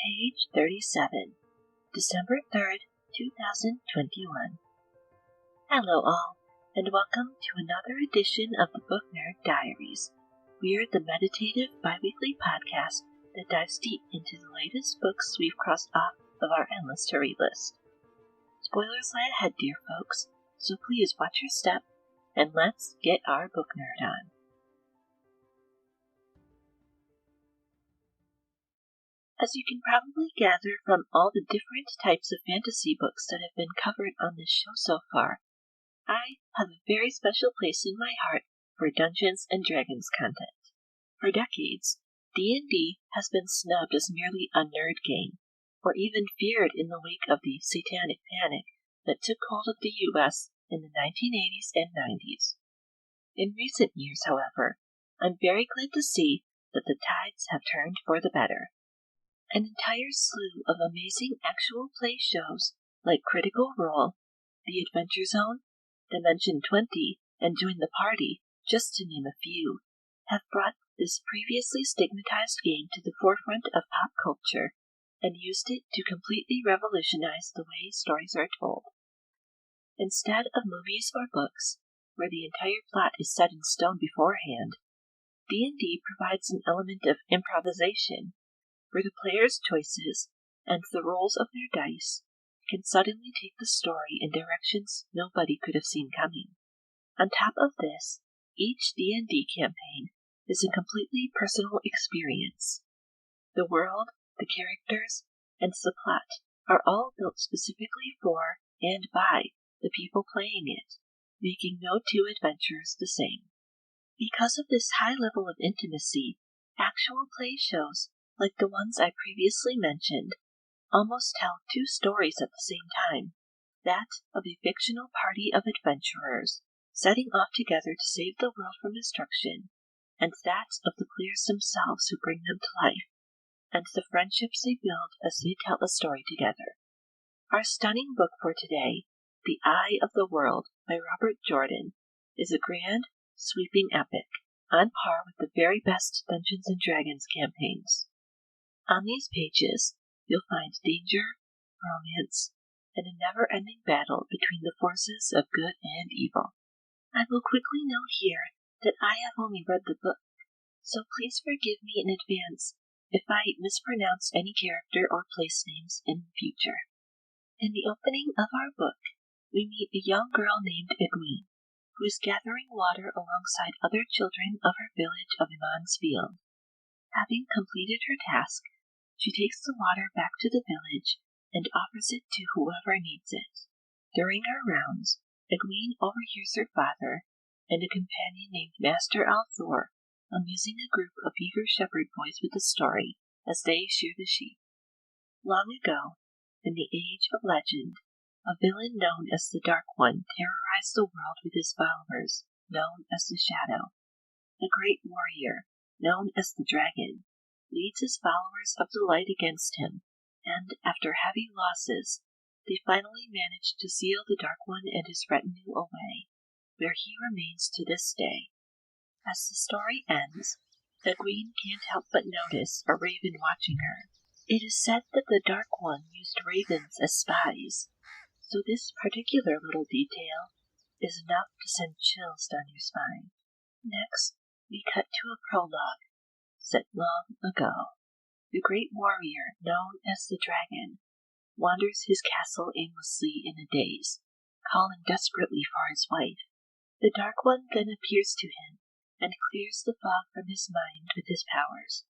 Page 37, December 3rd, 2021. Hello all, and welcome to another edition of the Book Nerd Diaries. We're the meditative bi-weekly podcast that dives deep into the latest books we've crossed off of our endless to-read list. Spoilers lie ahead, dear folks, so please watch your step, and let's get our book nerd on. As you can probably gather from all the different types of fantasy books that have been covered on this show so far, I have a very special place in my heart for Dungeons & Dragons content. For decades, D&D has been snubbed as merely a nerd game, or even feared in the wake of the satanic panic that took hold of the US in the 1980s and 90s. In recent years, however, I'm very glad to see that the tides have turned for the better. An entire slew of amazing actual play shows like Critical Role, The Adventure Zone, Dimension 20, and Join the Party, just to name a few, have brought this previously stigmatized game to the forefront of pop culture and used it to completely revolutionize the way stories are told. Instead of movies or books, where the entire plot is set in stone beforehand, D&D provides an element of improvisation where the player's choices and the rolls of their dice can suddenly take the story in directions nobody could have seen coming. On top of this, each D&D campaign is a completely personal experience. The world, the characters, and the plot are all built specifically for and by the people playing it, making no two adventures the same. Because of this high level of intimacy, actual play shows like the ones I previously mentioned, almost tell two stories at the same time, that of a fictional party of adventurers setting off together to save the world from destruction, and that of the players themselves who bring them to life, and the friendships they build as they tell a story together. Our stunning book for today, The Eye of the World by Robert Jordan, is a grand, sweeping epic, on par with the very best Dungeons & Dragons campaigns. On these pages, you'll find danger, romance, and a never-ending battle between the forces of good and evil. I will quickly note here that I have only read the book, so please forgive me in advance if I mispronounce any character or place names in the future. In the opening of our book, we meet a young girl named Egwene, who is gathering water alongside other children of her village of Field. Having completed her task, she takes the water back to the village and offers it to whoever needs it. During her rounds, Egwene overhears her father and a companion named Master Althor amusing a group of eager shepherd boys with a story as they shear the sheep. Long ago, in the age of legend, a villain known as the Dark One terrorized the world with his followers, known as the Shadow. A great warrior, known as the Dragon, leads his followers of the light against him, and after heavy losses, they finally manage to seal the Dark One and his retinue away, where he remains to this day. As the story ends, Egwene can't help but notice a raven watching her. It is said that the Dark One used ravens as spies, so this particular little detail is enough to send chills down your spine. Next, we cut to a prologue set long ago. The great warrior known as the Dragon wanders his castle aimlessly in a daze, calling desperately for his wife. The Dark One then appears to him and clears the fog from his mind with his powers,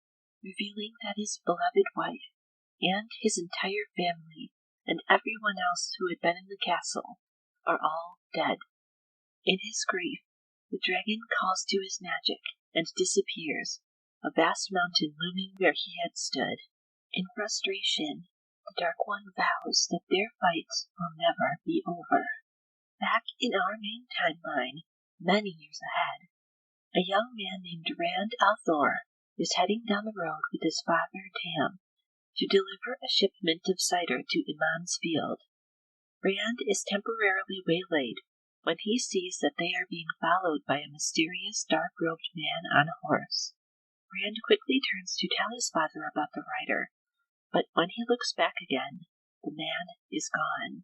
revealing that his beloved wife and his entire family and everyone else who had been in the castle are all dead. In his grief, the dragon calls to his magic and disappears, a vast mountain looming where he had stood. In frustration, the Dark One vows that their fight will never be over. Back in our main timeline, many years ahead, a young man named Rand Althor is heading down the road with his father Tam to deliver a shipment of cider to Field. Rand is temporarily waylaid when he sees that they are being followed by a mysterious dark-robed man on a horse. Rand quickly turns to tell his father about the rider, but when he looks back again, the man is gone.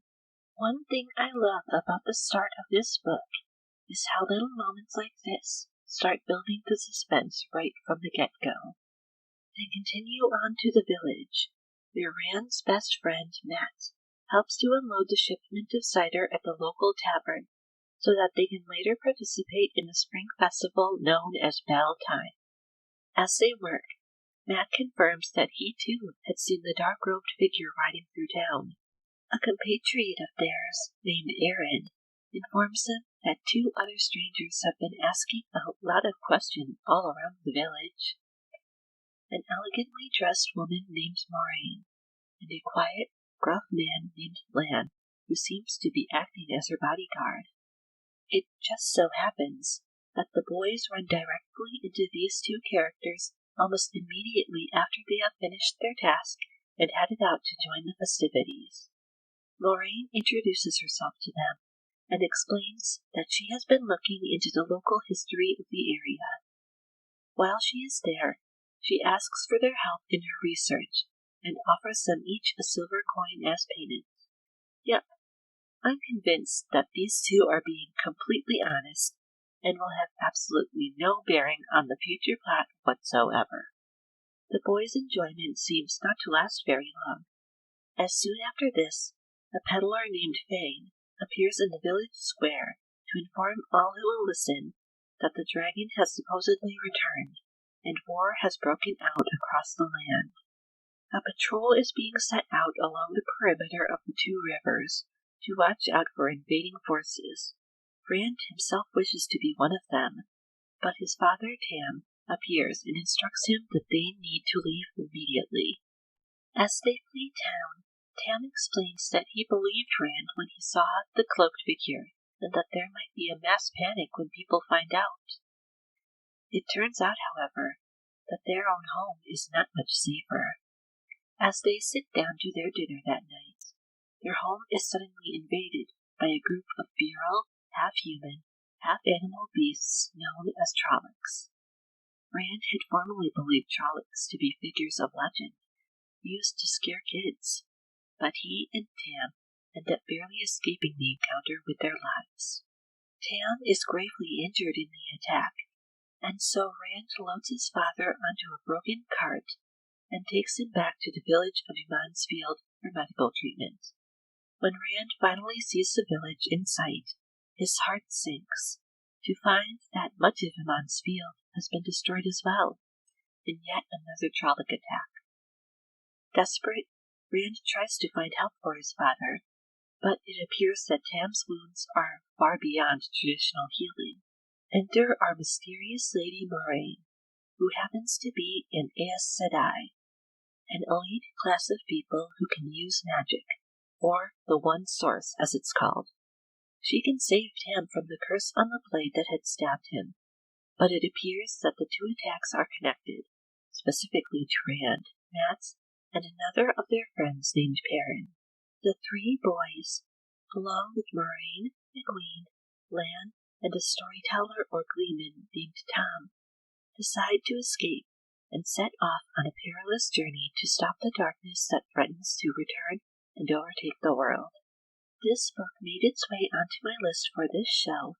One thing I love about the start of this book is how little moments like this start building the suspense right from the get-go. They continue on to the village, where Rand's best friend, Matt, helps to unload the shipment of cider at the local tavern so that they can later participate in the spring festival known as Bell Time. As they work, Matt confirms that he too had seen the dark-robed figure riding through town. A compatriot of theirs, named Aaron, informs them that two other strangers have been asking a lot of questions all around the village. An elegantly dressed woman named Maureen, and a quiet, gruff man named Lan, who seems to be acting as her bodyguard. It just so happens that the boys run directly into these two characters almost immediately after they have finished their task and headed out to join the festivities. Maureen introduces herself to them and explains that she has been looking into the local history of the area. While she is there, she asks for their help in her research and offers them each a silver coin as payment. Yep, I'm convinced that these two are being completely honest and will have absolutely no bearing on the future plot whatsoever. The boys' enjoyment seems not to last very long, as soon after this, a peddler named Fane appears in the village square to inform all who will listen that the dragon has supposedly returned, and war has broken out across the land. A patrol is being set out along the perimeter of the two rivers to watch out for invading forces. Rand himself wishes to be one of them, but his father, Tam, appears and instructs him that they need to leave immediately. As they flee town, Tam explains that he believed Rand when he saw the cloaked figure, and that there might be a mass panic when people find out. It turns out, however, that their own home is not much safer. As they sit down to their dinner that night, their home is suddenly invaded by a group of feral, half-human, half-animal beasts known as Trollocs. Rand had formerly believed Trollocs to be figures of legend, used to scare kids, but he and Tam end up barely escaping the encounter with their lives. Tam is gravely injured in the attack, and so Rand loads his father onto a broken cart and takes him back to the village of Mansfield for medical treatment. When Rand finally sees the village in sight, his heart sinks to find that much of Mansfield has been destroyed as well, in yet another Trolloc attack. Desperate, Rand tries to find help for his father, but it appears that Tam's wounds are far beyond traditional healing. Enter our mysterious Lady Moraine, who happens to be an Aes Sedai, an elite class of people who can use magic, or the One Source as it's called. She can save Tam from the curse on the blade that had stabbed him, but it appears that the two attacks are connected, specifically to Rand, Matt, and another of their friends named Perrin. The three boys, along with Moraine, McQueen, Lan, and a storyteller or gleeman named Tom, decide to escape and set off on a perilous journey to stop the darkness that threatens to return and overtake the world. This book made its way onto my list for this show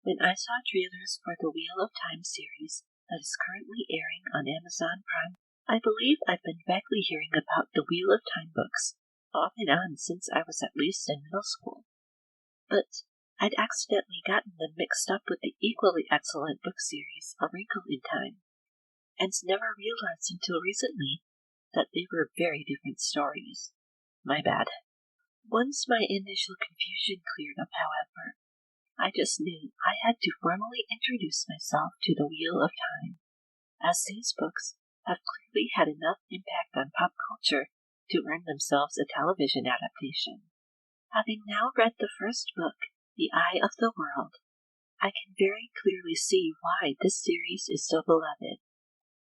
when I saw trailers for the Wheel of Time series that is currently airing on Amazon Prime. I believe I've been vaguely hearing about the Wheel of Time books off and on since I was at least in middle school, but I'd accidentally gotten them mixed up with the equally excellent book series A Wrinkle in Time, and never realized until recently that they were very different stories. My bad. Once my initial confusion cleared up, however, I just knew I had to formally introduce myself to the Wheel of Time, as these books have clearly had enough impact on pop culture to earn themselves a television adaptation. Having now read the first book, The Eye of the World, I can very clearly see why this series is so beloved.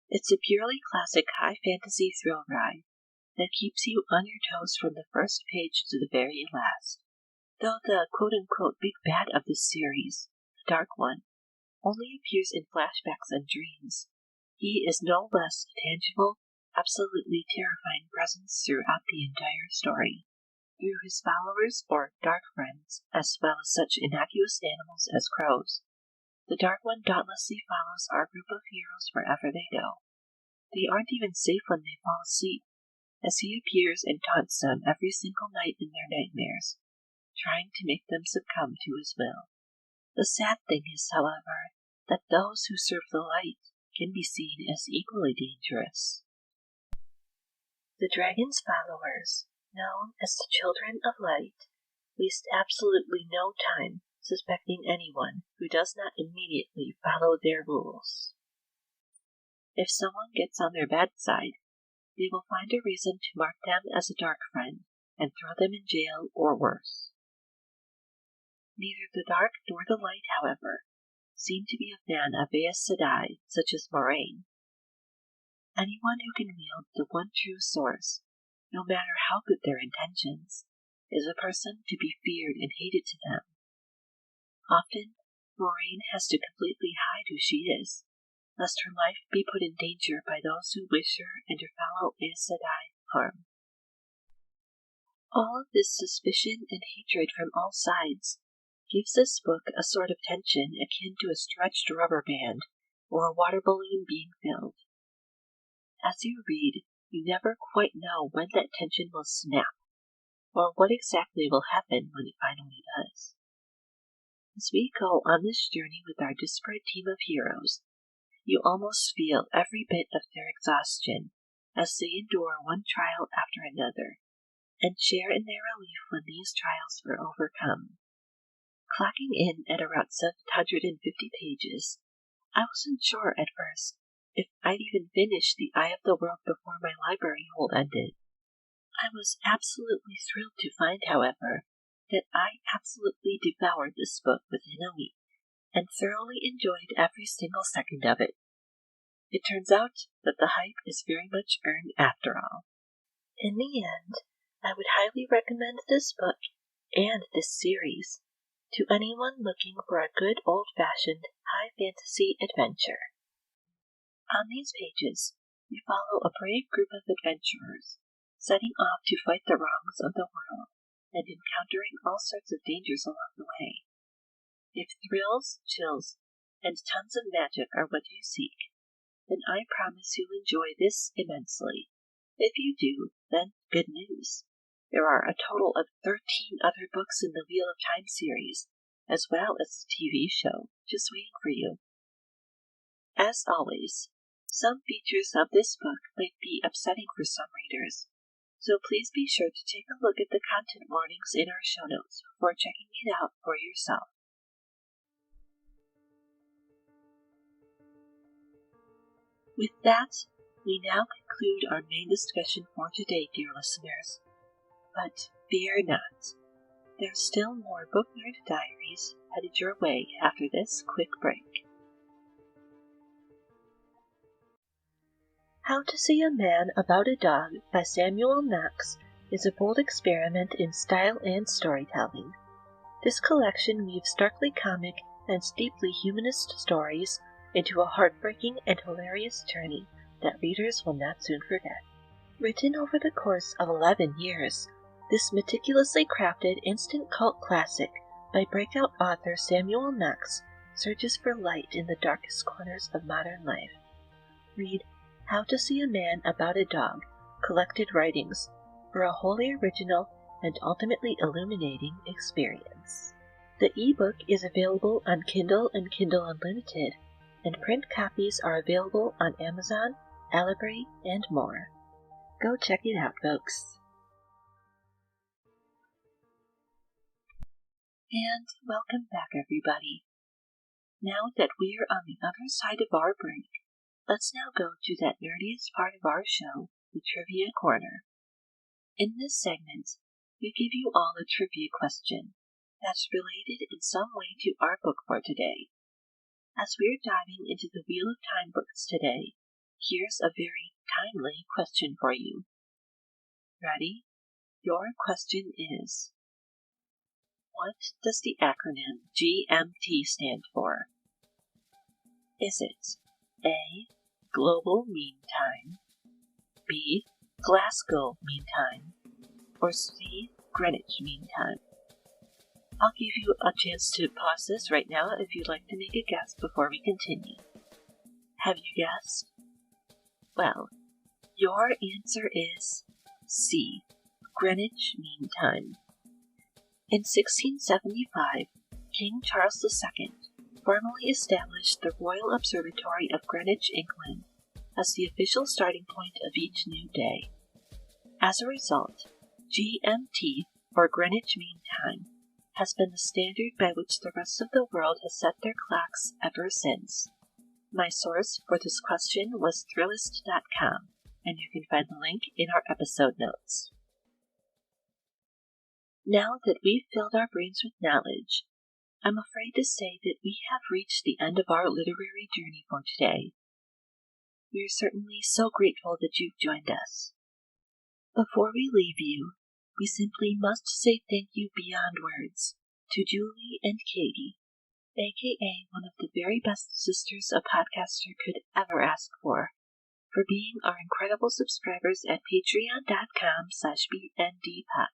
It's a purely classic high fantasy thrill ride that keeps you on your toes from the first page to the very last. Though the quote-unquote big bad of this series, the Dark One, only appears in flashbacks and dreams, he is no less a tangible, absolutely terrifying presence throughout the entire story, through his followers or dark friends, as well as such innocuous animals as crows. The Dark One dauntlessly follows our group of heroes wherever they go. They aren't even safe when they fall asleep, as he appears and taunts them every single night in their nightmares, trying to make them succumb to his will. The sad thing is, however, that those who serve the light can be seen as equally dangerous. The dragon's followers, known as the Children of Light, waste absolutely no time suspecting anyone who does not immediately follow their rules. If someone gets on their bad side, they will find a reason to mark them as a dark friend and throw them in jail or worse. Neither the dark nor the light, however, seem to be a fan of Aes Sedai, such as Moraine. Anyone who can wield the one true source, no matter how good their intentions, is a person to be feared and hated to them. Often, Moraine has to completely hide who she is, lest her life be put in danger by those who wish her and her fellow Aes Sedai harm. All of this suspicion and hatred from all sides gives this book a sort of tension akin to a stretched rubber band or a water balloon being filled. As you read, you never quite know when that tension will snap, or what exactly will happen when it finally does. As we go on this journey with our disparate team of heroes, you almost feel every bit of their exhaustion as they endure one trial after another, and share in their relief when these trials are overcome. Clocking in at around 750 pages, I wasn't sure at first if I'd even finish The Eye of the World before my library hold ended. I was absolutely thrilled to find, however, that I absolutely devoured this book within a week, and thoroughly enjoyed every single second of it. It turns out that the hype is very much earned after all. In the end, I would highly recommend this book and this series to anyone looking for a good old-fashioned high fantasy adventure. On these pages, we follow a brave group of adventurers setting off to fight the wrongs of the world and encountering all sorts of dangers along the way. If thrills, chills, and tons of magic are what you seek, then I promise you'll enjoy this immensely. If you do, then good news. There are a total of 13 other books in the Wheel of Time series, as well as the TV show, just waiting for you. As always, some features of this book might be upsetting for some readers, so please be sure to take a look at the content warnings in our show notes before checking it out for yourself. With that, we now conclude our main discussion for today, dear listeners. But fear not. There's still more Book Nerd Diaries headed your way after this quick break. How to See a Man About a Dog by Samuel Knox is a bold experiment in style and storytelling. This collection weaves starkly comic and deeply humanist stories into a heartbreaking and hilarious journey that readers will not soon forget. Written over the course of 11 years, this meticulously crafted instant cult classic by breakout author Samuel Knox searches for light in the darkest corners of modern life. Read How to See a Man About a Dog, Collected Writings, for a wholly original and ultimately illuminating experience. The ebook is available on Kindle and Kindle Unlimited, and print copies are available on Amazon, Alibrary, and more. Go check it out, folks. And welcome back, everybody. Now that we're on the other side of our break, let's now go to that nerdiest part of our show, the Trivia Corner. In this segment, we give you all a trivia question that's related in some way to our book for today. As we're diving into the Wheel of Time books today, here's a very timely question for you. Ready? Your question is, what does the acronym GMT stand for? Is it A. Global Mean Time, B. B. Glasgow Mean Time, or C. Greenwich Mean Time. I'll give you a chance to pause this right now if you'd like to make a guess before we continue. Have you guessed? Well, your answer is C. Greenwich Mean Time. In 1675, King Charles II formally established the Royal Observatory of Greenwich, England, as the official starting point of each new day. As a result, GMT, or Greenwich Mean Time, has been the standard by which the rest of the world has set their clocks ever since. My source for this question was Thrillist.com, and you can find the link in our episode notes. Now that we've filled our brains with knowledge, I'm afraid to say that we have reached the end of our literary journey for today. We are certainly so grateful that you've joined us. Before we leave you, we simply must say thank you beyond words to Julie and Katie, aka one of the very best sisters a podcaster could ever ask for being our incredible subscribers at patreon.com/bndpod.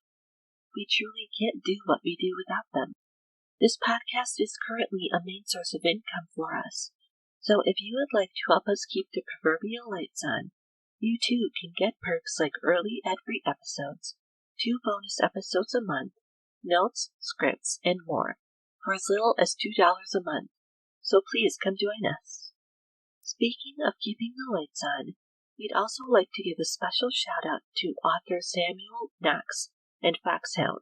We truly can't do what we do without them. This podcast is currently a main source of income for us, so if you would like to help us keep the proverbial lights on, you too can get perks like early ad-free episodes, 2 bonus episodes a month, notes, scripts, and more, for as little as $2 a month, so please come join us. Speaking of keeping the lights on, we'd also like to give a special shout out to author Samuel Knox and Foxhound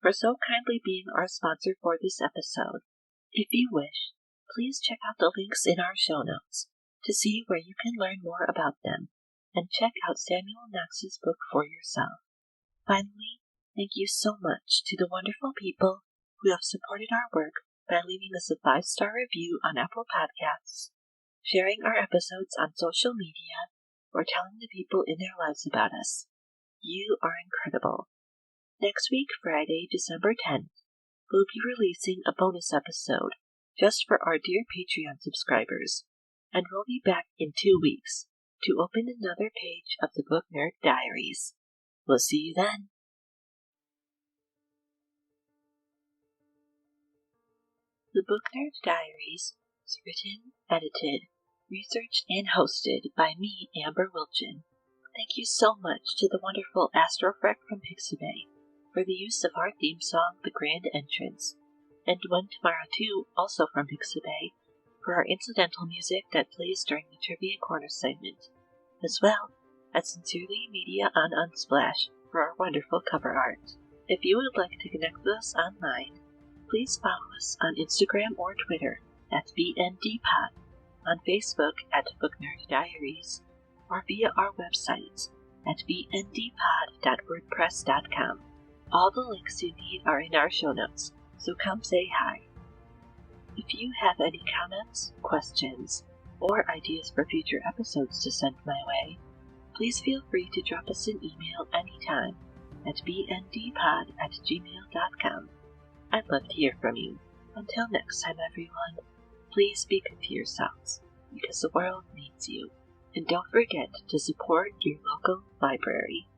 for so kindly being our sponsor for this episode. If you wish, please check out the links in our show notes to see where you can learn more about them, and check out Samuel Knox's book for yourself. Finally, thank you so much to the wonderful people who have supported our work by leaving us a 5-star review on Apple Podcasts, sharing our episodes on social media, or telling the people in their lives about us. You are incredible. Next week, Friday, December 10th, we'll be releasing a bonus episode just for our dear Patreon subscribers, and we'll be back in 2 weeks to open another page of the Book Nerd Diaries. We'll see you then. The Book Nerd Diaries is written, edited, researched, and hosted by me, Amber Wilchin. Thank you so much to the wonderful Astrofreck from Pixabay for the use of our theme song, The Grand Entrance, and One Tomorrow Too, also from Pixabay, for our incidental music that plays during the Trivia Corner segment, as well as Sincerely Media on Unsplash for our wonderful cover art. If you would like to connect with us online, please follow us on Instagram or Twitter at BNDPod, on Facebook at Book Nerd Diaries, or via our website at bndpod.wordpress.com. All the links you need are in our show notes, so come say hi. If you have any comments, questions, or ideas for future episodes to send my way, please feel free to drop us an email anytime at bndpod@gmail.com. I'd love to hear from you. Until next time, everyone, please be good to yourselves, because the world needs you. And don't forget to support your local library.